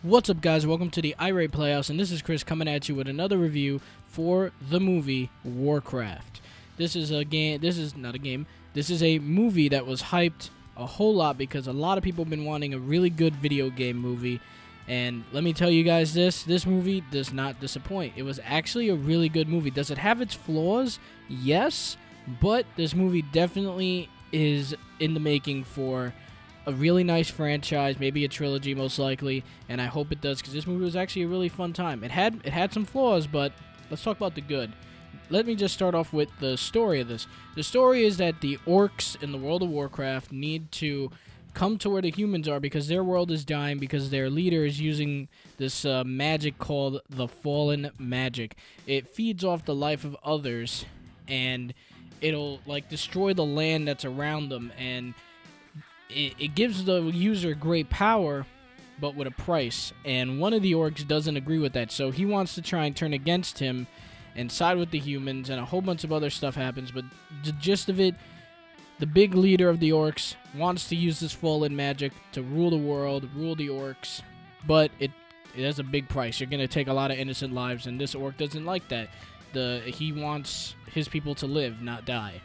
What's up, guys? Welcome to the Irate Playhouse, and this is Kris coming at you with another review for the movie Warcraft. This is a game. This is not a game. This is a movie that was hyped a whole lot because a lot of people have been wanting a really good video game movie. And let me tell you guys this movie does not disappoint. It was actually a really good movie. Does it have its flaws? Yes, but this movie definitely is in the making for a really nice franchise, maybe a trilogy most likely, and I hope it does because this movie was actually a really fun time. It had some flaws, but let's talk about the good. Let me just start off with the story of this. The story is that the orcs in the world of Warcraft need to come to where the humans are because their world is dying because their leader is using this magic called the Fallen Magic. It feeds off the life of others, and it'll like destroy the land that's around them, and it gives the user great power, but with a price. And one of the orcs doesn't agree with that, so he wants to try and turn against him and side with the humans, and a whole bunch of other stuff happens. But the gist of it, the big leader of the orcs wants to use this fallen magic to rule the world, rule the orcs, but it has a big price. You're going to take a lot of innocent lives, and this orc doesn't like that. He wants his people to live, not die.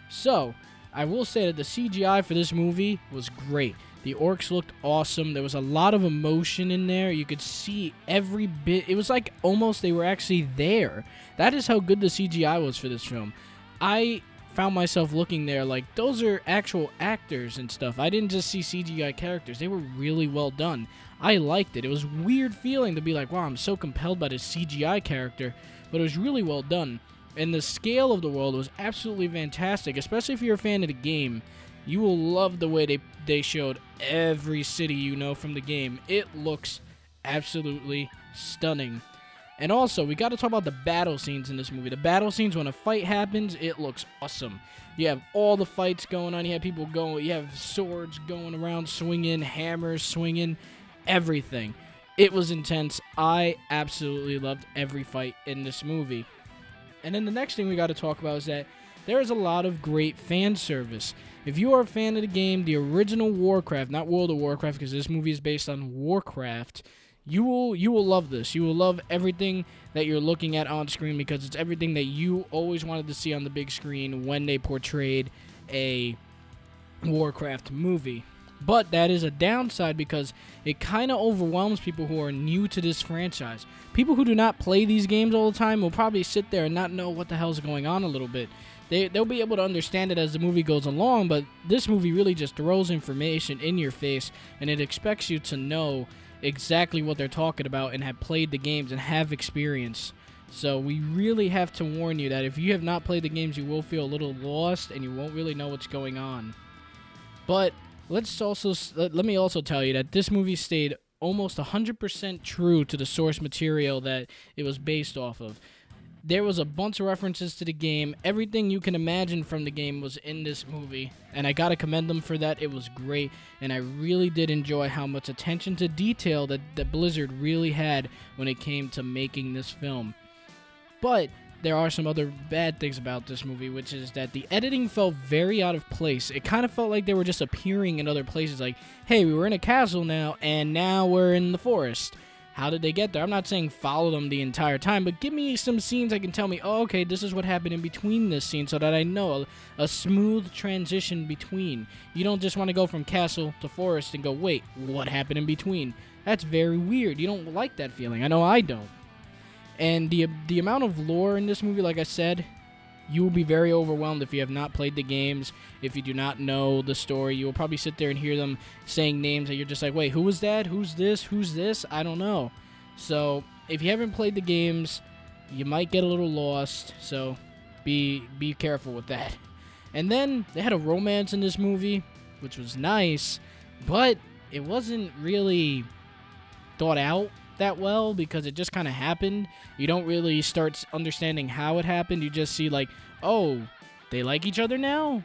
So I will say that the CGI for this movie was great. The orcs looked awesome. There was a lot of emotion in there. You could see every bit. It was like almost they were actually there. That is how good the CGI was for this film. I found myself looking there like those are actual actors and stuff. I didn't just see CGI characters. They were really well done. I liked it. It was a weird feeling to be like, wow, I'm so compelled by this CGI character, but it was really well done. And the scale of the world was absolutely fantastic, especially if you're a fan of the game. You will love the way they showed every city you know from the game. It looks absolutely stunning. And also, we got to talk about the battle scenes in this movie. The battle scenes, when a fight happens, it looks awesome. You have all the fights going on. You have people going. You have swords going around, swinging, hammers swinging, everything. It was intense. I absolutely loved every fight in this movie. And then the next thing we got to talk about is that there is a lot of great fan service. If you are a fan of the game, the original Warcraft, not World of Warcraft, because this movie is based on Warcraft, you will love this. You will love everything that you're looking at on screen because it's everything that you always wanted to see on the big screen when they portrayed a Warcraft movie. But that is a downside because it kind of overwhelms people who are new to this franchise. People who do not play these games all the time will probably sit there and not know what the hell's going on a little bit. They'll be able to understand it as the movie goes along, but this movie really just throws information in your face, and it expects you to know exactly what they're talking about and have played the games and have experience. So we really have to warn you that if you have not played the games, you will feel a little lost and you won't really know what's going on. But let me also tell you that this movie stayed almost 100% true to the source material that it was based off of. There was a bunch of references to the game. Everything you can imagine from the game was in this movie, and I gotta commend them for that. It was great, and I really did enjoy how much attention to detail that Blizzard really had when it came to making this film. But there are some other bad things about this movie, which is that the editing felt very out of place. It kind of felt like they were just appearing in other places, like, hey, we were in a castle now, and now we're in the forest. How did they get there? I'm not saying follow them the entire time, but give me some scenes that can tell me, oh, okay, this is what happened in between this scene, so that I know a smooth transition between. You don't just want to go from castle to forest and go, wait, what happened in between? That's very weird. You don't like that feeling. I know I don't. And the amount of lore in this movie, like I said, you will be very overwhelmed if you have not played the games. If you do not know the story, you will probably sit there and hear them saying names that you're just like, wait, who was that? Who's this? Who's this? I don't know. So if you haven't played the games, you might get a little lost. So be careful with that. And then they had a romance in this movie, which was nice, but it wasn't really thought out that well because it just kind of happened. You don't really start understanding how it happened. You just see like, oh, they like each other now?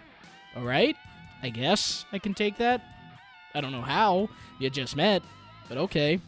All right, I guess I can take that. I don't know how. You just met, but okay.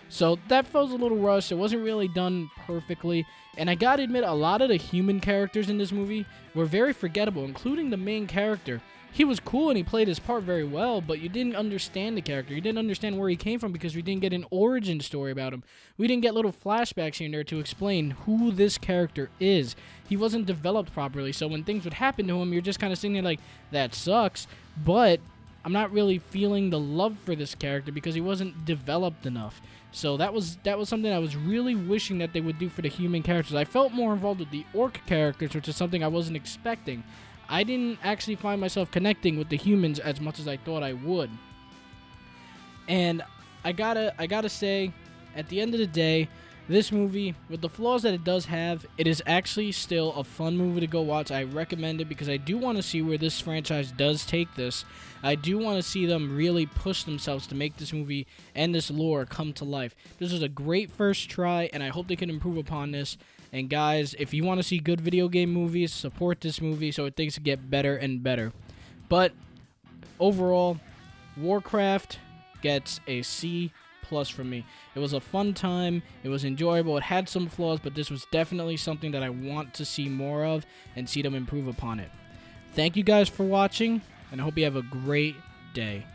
So that felt a little rushed. It wasn't really done perfectly. And I gotta admit, a lot of the human characters in this movie were very forgettable, including the main character. he was cool and he played his part very well, but you didn't understand the character. You didn't understand where he came from because we didn't get an origin story about him. We didn't get little flashbacks here and there to explain who this character is. He wasn't developed properly, so when things would happen to him, you're just kind of sitting there like, that sucks, but I'm not really feeling the love for this character because he wasn't developed enough. So that was something I was really wishing that they would do for the human characters. I felt more involved with the orc characters, which is something I wasn't expecting. I didn't actually find myself connecting with the humans as much as I thought I would. And I gotta say, at the end of the day, this movie, with the flaws that it does have, it is actually still a fun movie to go watch. I recommend it because I do want to see where this franchise does take this. I do want to see them really push themselves to make this movie and this lore come to life. This was a great first try, and I hope they can improve upon this. And guys, if you want to see good video game movies, support this movie so things get better and better. But overall, Warcraft gets a C+ from me. It was a fun time. It was enjoyable. It had some flaws, but this was definitely something that I want to see more of and see them improve upon it. Thank you guys for watching, and I hope you have a great day.